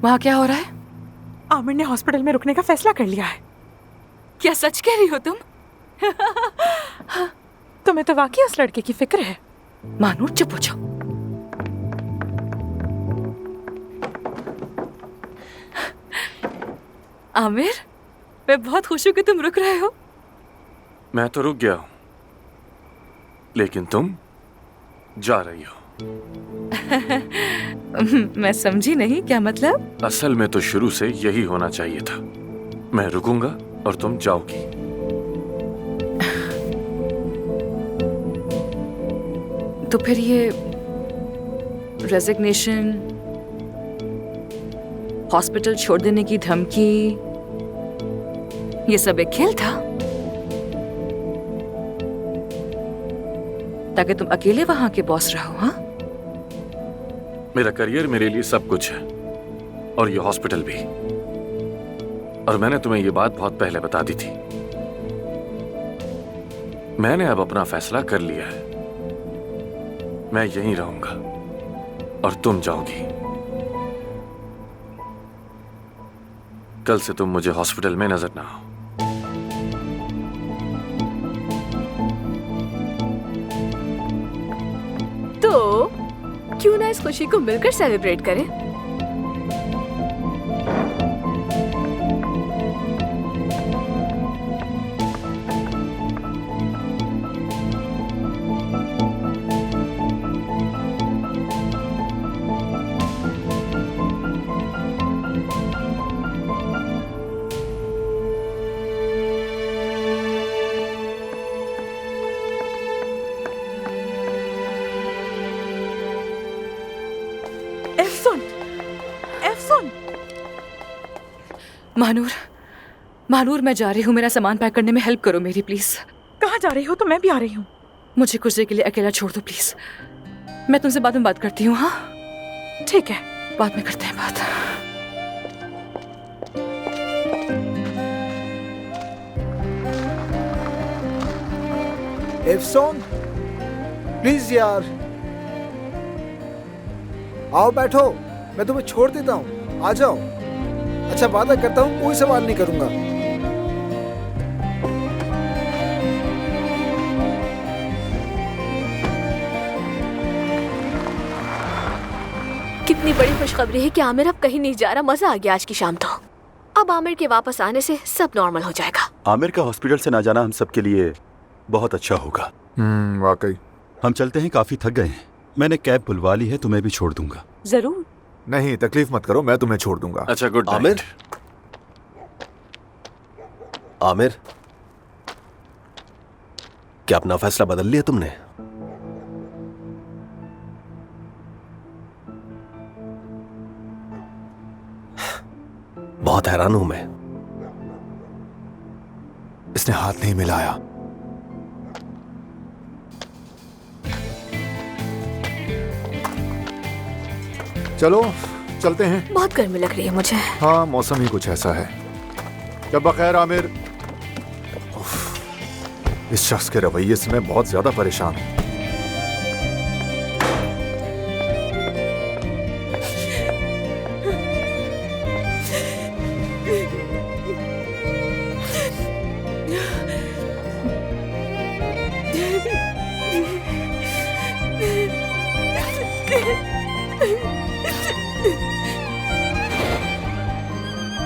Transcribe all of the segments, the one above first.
वहाँ क्या हो रहा है? आमिर ने हॉस्पिटल में रुकने का फैसला कर लिया है। क्या सच कह रही हो तुम? तुम्हें तो वाकई उस लड़के की फिक्र है। मानूर चुप हो जाओ। आमिर, मैं बहुत खुश हूँ कि तुम रुक रहे हो। मैं तो रुक गया हूँ, लेकिन तुम जा रही हो। मैं समझी नहीं, क्या मतलब? असल में तो शुरू से यही होना चाहिए था। मैं रुकूंगा और तुम जाओगी। तो फिर ये रेजिग्नेशन, हॉस्पिटल छोड़ देने की धमकी, ये सब एक खेल था ताकि तुम अकेले वहां के बॉस रहो? हाँ, मेरा करियर मेरे लिए सब कुछ है, और ये हॉस्पिटल भी। और मैंने तुम्हें ये बात बहुत पहले बता दी थी। मैंने अब अपना फैसला कर लिया है। मैं यहीं रहूंगा और तुम जाओगी। कल से तुम मुझे हॉस्पिटल में नजर ना आओ। तो क्यों ना इस खुशी को मिलकर सेलिब्रेट करें? मानूर, मानूर, मैं जा रही हूँ। मेरा सामान पैक करने में हेल्प करो मेरी, प्लीज। कहाँ जा रही हो? तो मैं भी आ रही हूँ। मुझे कुछ देर के लिए अकेला छोड़ दो प्लीज। मैं तुमसे बाद में बात करती हूँ। हाँ ठीक है, बाद में करते हैं बात। एफसोन, प्लीज यार आओ, बैठो। मैं तुम्हें छोड़ देता हूँ, आ जाओ। अच्छा, वादा करता हूँ कोई सवाल नहीं करूंगा। कितनी बड़ी खुशखबरी है कि आमिर अब कहीं नहीं जा रहा। मजा आ गया आज की शाम तो। अब आमिर के वापस आने से सब नॉर्मल हो जाएगा। आमिर का हॉस्पिटल से ना जाना हम सबके लिए बहुत अच्छा होगा। वाकई। हम चलते हैं, काफी थक गए हैं। मैंने कैब बुलवा ली है, तुम्हें भी छोड़ दूंगा। जरूर। नहीं, तकलीफ मत करो, मैं तुम्हें छोड़ दूंगा। अच्छा, गुड नाइट। आमिर, आमिर, क्या अपना फैसला बदल लिया तुमने? बहुत हैरान हूं मैं। इसने हाथ नहीं मिलाया। चलो चलते हैं। बहुत गर्मी लग रही है मुझे। हाँ, मौसम ही कुछ ऐसा है। जब बखैर आमिर। इस शख्स के रवैये से मैं बहुत ज्यादा परेशान हूं।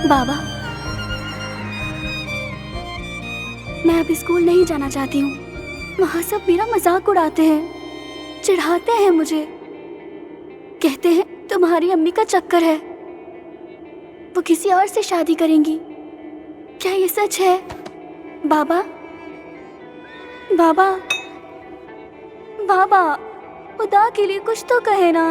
बाबा, मैं अब स्कूल नहीं जाना चाहती हूँ। वहाँ सब मेरा मजाक उड़ाते हैं, चिढ़ाते हैं मुझे। कहते हैं तुम्हारी अम्मी का चक्कर है, वो किसी और से शादी करेंगी। क्या ये सच है? बाबा, बाबा, बाबा, खुदा के लिए कुछ तो कहे ना।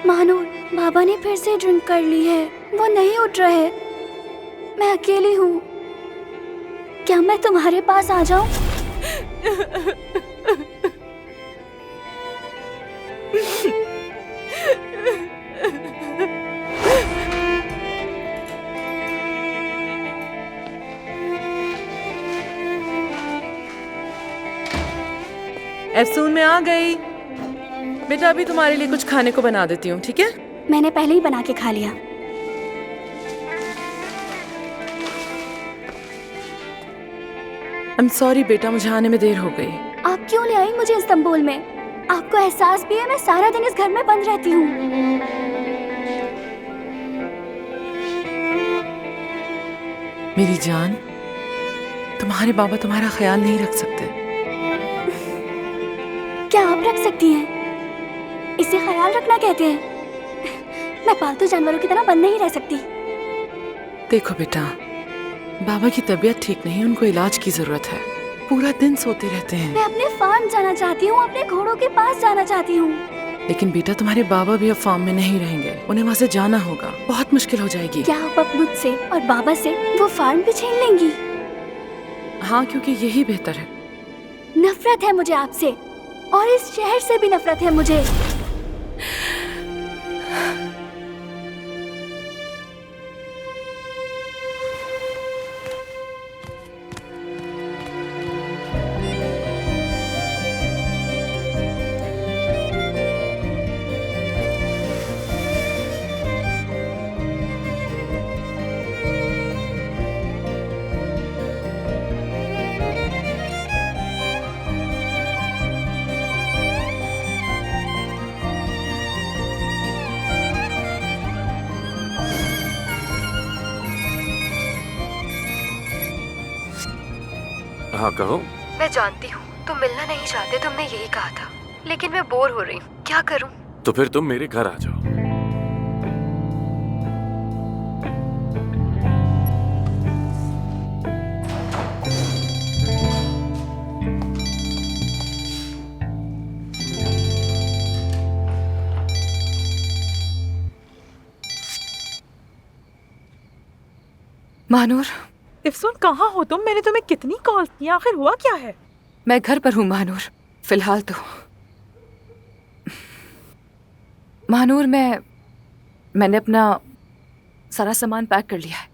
मानूर, बाबा ने फिर से ड्रिंक कर ली है, वो नहीं उठ रहे। मैं अकेली हूँ, क्या मैं तुम्हारे पास आ जाऊं? एफसून में आ गई। बेटा अभी तुम्हारे लिए कुछ खाने को बना देती हूँ, ठीक है? मैंने पहले ही बना के खा लिया। I'm sorry बेटा, मुझे आने में देर हो गई। आप क्यों ले आई मुझे इस्तांबुल में? आपको एहसास भी है मैं सारा दिन इस घर में बंद रहती हूँ। मेरी जान, तुम्हारे बाबा तुम्हारा ख्याल नहीं रख सकते। क्या आप रख सकती हैं? इसे ख्याल रखना कहते हैं। मैं पालतू जानवरों की तरह बंद नहीं रह सकती। देखो बेटा, बाबा की तबीयत ठीक नहीं, उनको इलाज की जरूरत है। पूरा दिन सोते रहते हैं। मैं अपने फार्म जाना चाहती हूँ, अपने घोड़ों के पास जाना चाहती हूँ। लेकिन बेटा तुम्हारे बाबा भी अब फार्म में नहीं रहेंगे, उन्हें वहाँ से जाना होगा, बहुत मुश्किल हो जाएगी। क्या आप अब मुझसे और बाबा से वो फार्म भी छीन लेंगी? हाँ, क्योंकि यही बेहतर है। नफरत है मुझे आपसे, और इस शहर से भी नफरत है मुझे। हाँ कहो। मैं जानती हूँ तुम मिलना नहीं चाहते, तुमने यही कहा था, लेकिन मैं बोर हो रही हूँ, क्या करूँ? तो फिर तुम मेरे घर आ जाओ। महानूर, इफ्सून कहाँ हो तुम? मैंने तुम्हें कितनी कॉल की, आखिर हुआ क्या है? मैं घर पर हूँ महानूर, फिलहाल तो। महानूर, मैंने अपना सारा सामान पैक कर लिया है,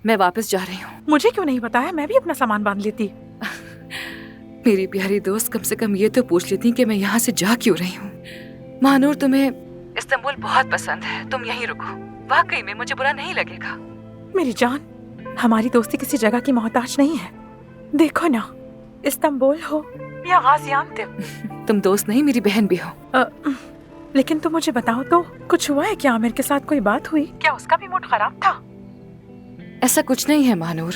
मैं वापस जा रही हूँ। मुझे क्यों नहीं बताया? मैं भी अपना सामान बांध लेती। मेरी प्यारी दोस्त, कम से कम ये तो पूछ लेती कि मैं यहाँ से जा क्यों रही हूँ। महानूर, तुम्हें इस्तांबुल बहुत पसंद है, तुम यहीं रुको, वाकई में मुझे बुरा नहीं लगेगा। मेरी जान, हमारी दोस्ती किसी जगह की मोहताज नहीं है। देखो ना, इस्तांबुल हो या गाजियान्तेप। तुम दोस्त नहीं, मेरी बहन भी हो। लेकिन तुम मुझे बताओ तो, कुछ हुआ है क्या? आमिर के साथ कोई बात हुई क्या? उसका भी मूड खराब था? ऐसा कुछ नहीं है महानूर,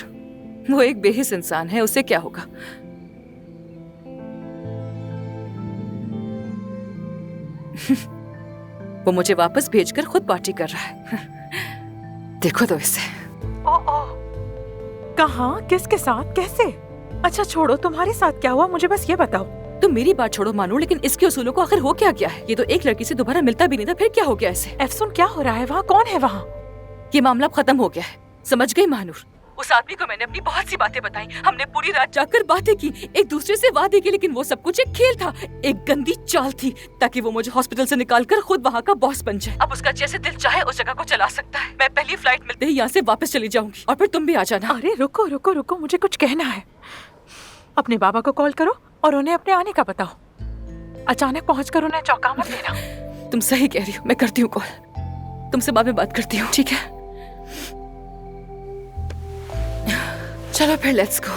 वो एक बेहिस इंसान है, उससे क्या होगा। वो मुझे वापस भेजकर खुद पार्टी कर रहा है। देखो तो इसे। कहाँ, किसके साथ, कैसे? अच्छा छोड़ो, तुम्हारे साथ क्या हुआ मुझे बस ये बताओ। तुम मेरी बात छोड़ो मानूर, लेकिन इसके उसूलों को आखिर हो क्या गया है? ये तो एक लड़की से दोबारा मिलता भी नहीं था, फिर क्या हो गया इसे? एफसून, क्या हो रहा है वहाँ? कौन है वहाँ? ये मामला खत्म हो गया है, समझ गई महानूर? उस आदमी को मैंने अपनी बहुत सी बातें बताई, हमने पूरी रात जाकर बातें की, एक दूसरे से वादे किए, लेकिन वो सब कुछ एक खेल था, एक गंदी चाल थी, ताकि वो मुझे हॉस्पिटल से निकालकर खुद वहाँ का बॉस बन जाए। अब उसका जैसे दिल चाहे उस जगह को चला सकता है। मैं पहली फ्लाइट मिलते ही यहाँ से वापस चली जाऊंगी, और फिर तुम भी आ जाना। अरे रुको रुको रुको, मुझे कुछ कहना है। अपने बाबा को कॉल करो और उन्हें अपने आने का बताओ। अचानक पहुंचकर उन्हें चौंका मत देना। तुम सही कह रही हो, मैं करती हूँ कॉल, तुमसे बाद में बात करती हूँ, ठीक है? चलो फिर, लेट्स गो।